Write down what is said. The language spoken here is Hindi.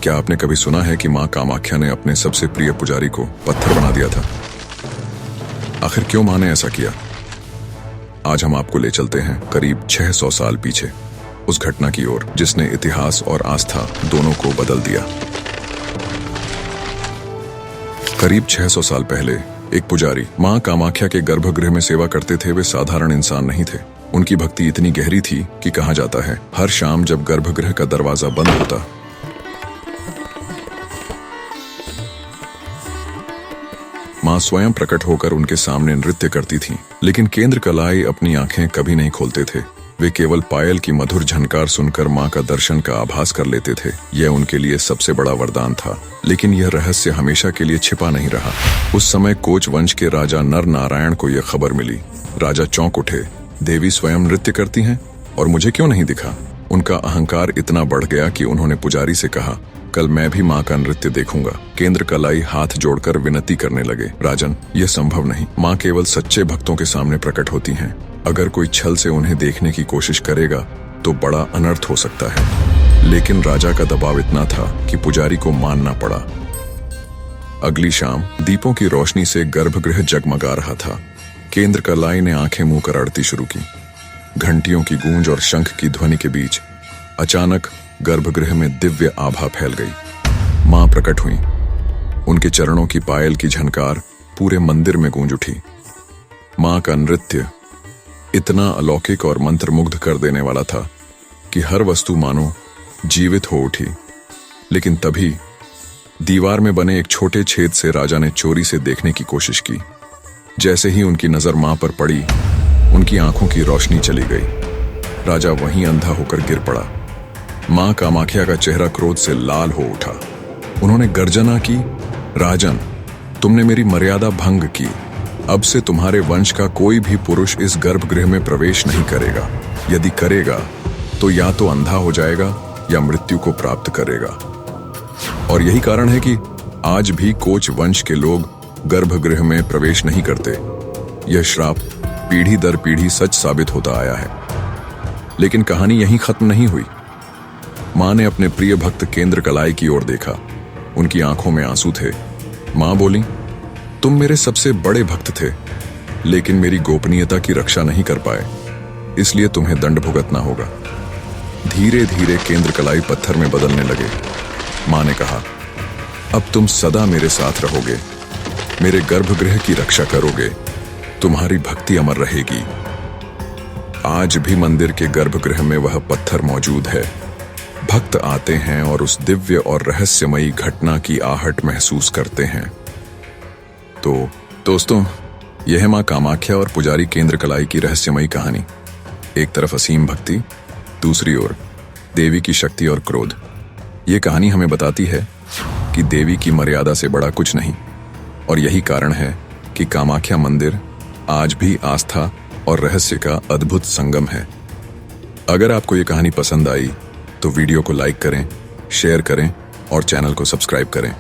क्या आपने कभी सुना है कि माँ कामाख्या ने अपने सबसे प्रिय पुजारी को पत्थर बना दिया था? आखिर क्यों माँ ने ऐसा किया? आज हम आपको ले चलते हैं करीब 600 साल पीछे, उस घटना की ओर जिसने इतिहास और आस्था दोनों को बदल दिया। करीब 600 साल पहले एक पुजारी माँ कामाख्या के गर्भगृह में सेवा करते थे। वे साधारण इंसान नहीं थे। उनकी भक्ति इतनी गहरी थी कि कहा जाता है हर शाम जब गर्भगृह का दरवाजा बंद होता, माँ स्वयं प्रकट होकर उनके सामने नृत्य करती थीं। लेकिन केंद्र कलाई अपनी आंखें कभी नहीं खोलते थे। वे केवल पायल की मधुर झनकार सुनकर माँ का दर्शन का आभास कर लेते थे। यह उनके लिए सबसे बड़ा वरदान था। लेकिन यह रहस्य हमेशा के लिए छिपा नहीं रहा। उस समय कोच वंश के राजा नर नारायण को यह खबर मिली। राजा चौंक उठे, देवी स्वयं नृत्य करती हैं और मुझे क्यों नहीं दिखा? उनका अहंकार इतना बढ़ गया कि उन्होंने पुजारी से कहा, कल मैं भी माँ का नृत्य देखूंगा। केंद्र कलाई हाथ जोड़कर विनती करने लगे, राजन, यह संभव नहीं। माँ केवल सच्चे भक्तों के सामने प्रकट होती हैं। अगर कोई छल से उन्हें देखने की कोशिश करेगा तो बड़ा अनर्थ हो सकता है। लेकिन राजा का दबाव इतना था कि पुजारी को मानना पड़ा। अगली शाम दीपों की रोशनी से गर्भगृह जगमगा रहा था। केंद्र कलाई ने आंखें मुंह कर आरती शुरू की। घंटियों की गूंज और शंख की ध्वनि के बीच अचानक गर्भगृह में दिव्य आभा फैल गई। मां प्रकट हुई। उनके चरणों की पायल की झनकार पूरे मंदिर में गूंज उठी। मां का नृत्य इतना अलौकिक और मंत्रमुग्ध कर देने वाला था कि हर वस्तु मानो जीवित हो उठी। लेकिन तभी दीवार में बने एक छोटे छेद से राजा ने चोरी से देखने की कोशिश की। जैसे ही उनकी नजर मां पर पड़ी, उनकी आंखों की रोशनी चली गई। राजा वहीं अंधा होकर गिर पड़ा। मां कामाख्या का चेहरा क्रोध से लाल हो उठा। उन्होंने गर्जना की, राजन, तुमने मेरी मर्यादा भंग की। अब से तुम्हारे वंश का कोई भी पुरुष इस गर्भगृह में प्रवेश नहीं करेगा। यदि करेगा तो या तो अंधा हो जाएगा या मृत्यु को प्राप्त करेगा। और यही कारण है कि आज भी कोच वंश के लोग गर्भगृह में प्रवेश नहीं करते। यह श्राप पीढ़ी दर पीढ़ी सच साबित होता आया है। लेकिन कहानी यहीं खत्म नहीं हुई। मां ने अपने प्रिय भक्त केंद्र कलाई की ओर देखा। उनकी आंखों में आंसू थे। मां बोली, तुम मेरे सबसे बड़े भक्त थे, लेकिन मेरी गोपनीयता की रक्षा नहीं कर पाए, इसलिए तुम्हें दंड भुगतना होगा। धीरे धीरे केंद्र कलाई पत्थर में बदलने लगे। मां ने कहा, अब तुम सदा मेरे साथ रहोगे, मेरे गर्भगृह की रक्षा करोगे, तुम्हारी भक्ति अमर रहेगी। आज भी मंदिर के गर्भगृह में वह पत्थर मौजूद है। भक्त आते हैं और उस दिव्य और रहस्यमयी घटना की आहट महसूस करते हैं। तो दोस्तों, यह है मां कामाख्या और पुजारी केंद्र कलाई की रहस्यमयी कहानी। एक तरफ असीम भक्ति, दूसरी ओर देवी की शक्ति और क्रोध। ये कहानी हमें बताती है कि देवी की मर्यादा से बड़ा कुछ नहीं। और यही कारण है कि कामाख्या मंदिर आज भी आस्था और रहस्य का अद्भुत संगम है। अगर आपको ये कहानी पसंद आई तो वीडियो को लाइक करें, शेयर करें और चैनल को सब्सक्राइब करें।